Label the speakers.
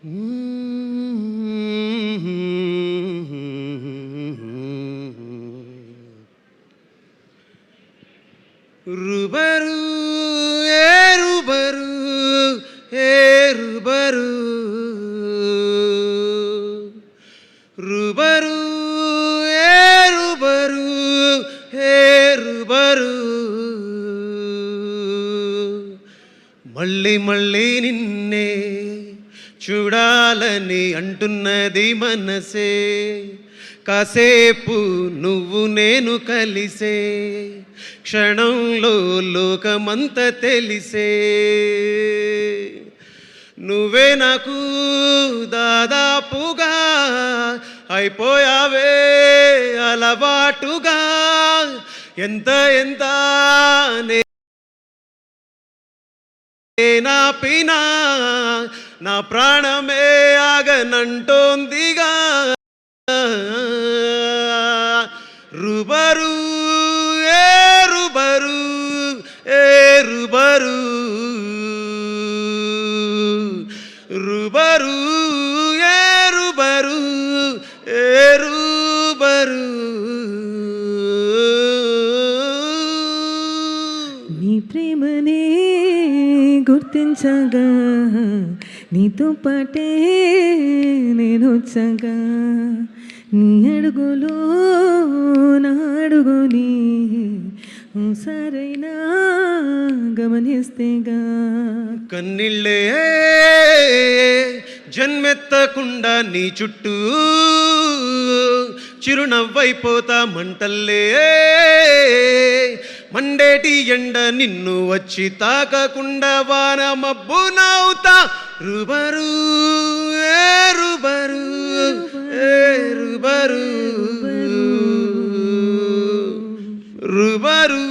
Speaker 1: రుబరు ఏ రుబరు ఏ రుబరు రుబరు ఏ రుబరు ఏ రుబరు మళ్ళీ మళ్ళీ నిన్నే చూడాలని అంటున్నది మనసే, కాసేపు నువ్వు నేను కలిసే క్షణంలో లోకమంత తెలిసే, నువ్వే నాకు దాదాపుగా అయిపోయావే అలవాటుగా, ఎంత ఎంత నా పినా నా ప్రాణమే ఆగనంటోందిగా. రుబరు ఏ రుబరు ఏ రుబరు రుబరు ఏ రుబరు ఏ రుబరు.
Speaker 2: నీ ప్రేమనే గుర్తించగా నీతో పాటే నేను వచ్చగా, నీ అడుగులో నా అడుగుని సరైనా గమనిస్తేగా,
Speaker 1: కన్నీళ్ళే జన్మెత్తకుండా నీ చుట్టూ చిరునవ్వైపోతా మంటల్లే, మండేటి ఎండ నిన్ను వచ్చి తాకకుండా వాన మబ్బు నవ్వుతా. రుబరు ఏ రుబరు ఏ రుబరు రుబరు